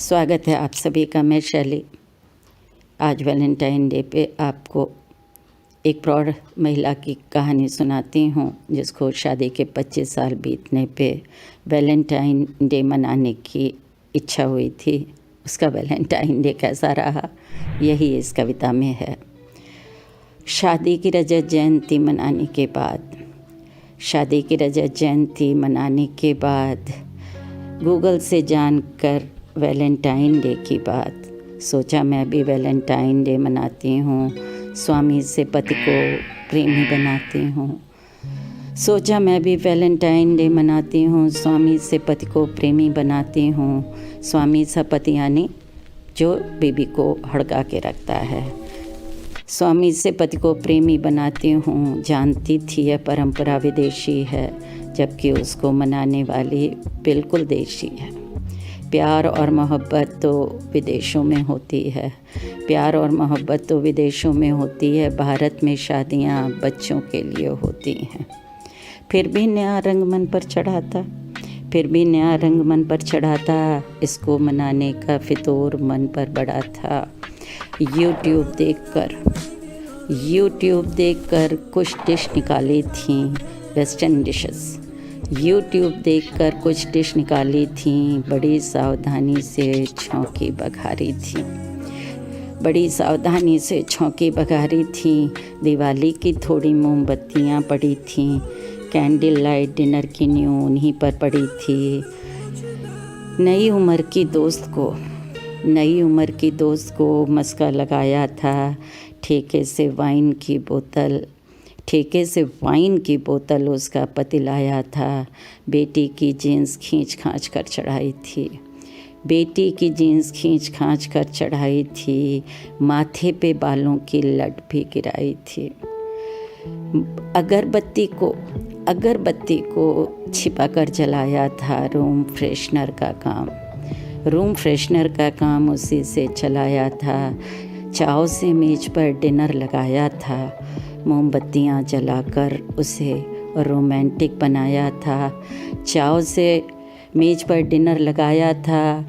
स्वागत है आप सभी का। मैं शैली आज वैलेंटाइन डे पे आपको एक प्रौढ़ महिला की कहानी सुनाती हूँ जिसको शादी के 25 साल बीतने पे वैलेंटाइन डे मनाने की इच्छा हुई थी। उसका वैलेंटाइन डे कैसा रहा, यही इस कविता में है। शादी की रजत जयंती मनाने के बाद, शादी की रजत जयंती मनाने के बाद गूगल से जानकर वैलेंटाइन डे की बात, सोचा मैं भी वैलेंटाइन डे मनाती हूँ, स्वामी से पति को प्रेमी बनाती हूँ। सोचा मैं भी वैलेंटाइन डे मनाती हूँ, स्वामी से पति को प्रेमी बनाती हूँ। स्वामी सा पति यानी जो बीबी को हड़का के रखता है। स्वामी से पति को प्रेमी बनाती हूँ। जानती थी यह परंपरा विदेशी है, जबकि उसको मनाने वाली बिल्कुल देशी है। प्यार और मोहब्बत तो विदेशों में होती है, प्यार और मोहब्बत तो विदेशों में होती है। भारत में शादियाँ बच्चों के लिए होती हैं। फिर भी नया रंग मन पर चढ़ा था, फिर भी नया रंग मन पर चढ़ा था। इसको मनाने का फितूर मन पर बड़ा था। यूट्यूब देखकर कुछ डिश निकाली थी, वेस्टर्न डिशेस। यूट्यूब देखकर कुछ डिश निकाली थी, बड़ी सावधानी से छौंकी बघारी थी, बड़ी सावधानी से छौंकी बघारी थी। दिवाली की थोड़ी मोमबत्तियाँ पड़ी थीं, कैंडल लाइट डिनर की न्यू उन्हीं पर पड़ी थी। नई उम्र की दोस्त को मस्का लगाया था। ठेके से वाइन की बोतल उसका पति लाया था। बेटी की जीन्स खींच खांच कर चढ़ाई थी। माथे पे बालों की लट भी गिराई थी। अगरबत्ती को छिपा कर जलाया था। रूम फ्रेशनर का काम उसी से चलाया था। चाव से मेज पर डिनर लगाया था। मोमबत्तियाँ जलाकर उसे रोमांटिक बनाया था। चाव से मेज पर डिनर लगाया था,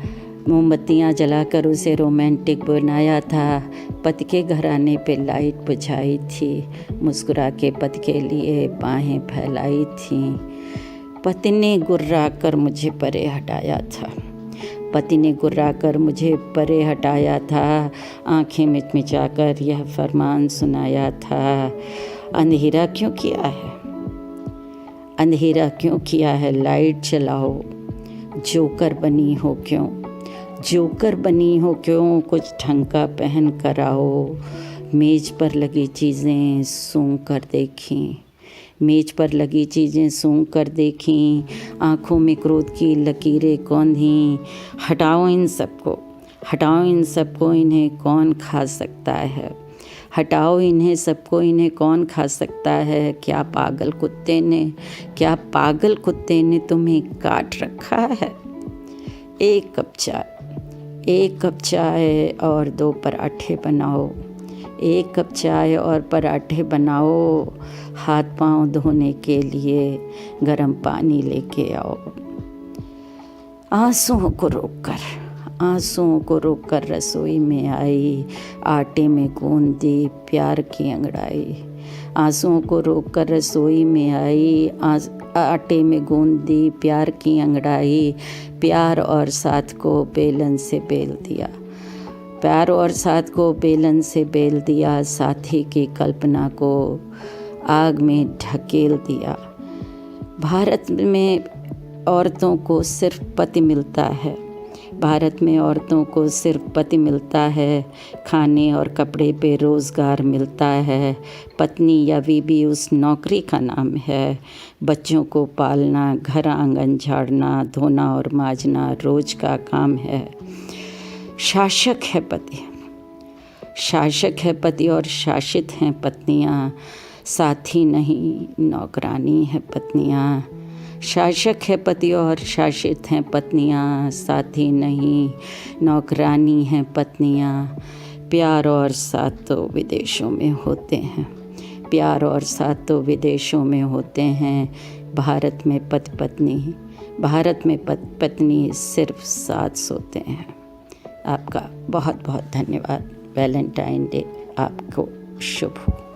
मोमबत्तियाँ जलाकर उसे रोमांटिक बनाया था। पति के घर आने पे लाइट बुझाई थी, मुस्कुरा के पति के लिए बाहें फैलाई थी। पति ने गुर्रा कर मुझे परे हटाया था। आंखें मिचमिचाकर यह फरमान सुनाया था, अंधेरा क्यों किया है, लाइट जलाओ। जोकर बनी हो क्यों, कुछ ढंग का पहन कर आओ। मेज पर लगी चीज़ें सूंघ कर देखीं, आँखों में क्रोध की लकीरें कौंधी। हटाओ इन सबको, इन्हें कौन खा सकता है। क्या पागल कुत्ते ने तुम्हें काट रखा है। एक कप चाय और 2 पराठे बनाओ। हाथ पांव धोने के लिए गर्म पानी लेके आओ। आंसुओं को रोककर रसोई में आई, आटे में गूंद दी प्यार की अंगड़ाई। आंसुओं को रोककर रसोई में आई, आटे में गूंद दी प्यार की अंगड़ाई। प्यार और साथ को बेलन से बेल दिया, साथी की कल्पना को आग में ढकेल दिया। भारत में औरतों को सिर्फ पति मिलता है। खाने और कपड़े पे रोज़गार मिलता है। पत्नी या बीबी उस नौकरी का नाम है। बच्चों को पालना, घर आंगन झाड़ना, धोना और मांजना रोज का काम है। शासक है पति और शासित हैं पत्नियाँ, साथी नहीं नौकरानी है पत्नियाँ। शासक है पति और शासित हैं पत्नियाँ, साथी नहीं नौकरानी हैं पत्नियाँ। प्यार और साथ तो विदेशों में होते हैं। भारत में पति पत्नी सिर्फ साथ सोते हैं। आपका बहुत बहुत धन्यवाद। वैलेंटाइन डे आपको शुभ हो।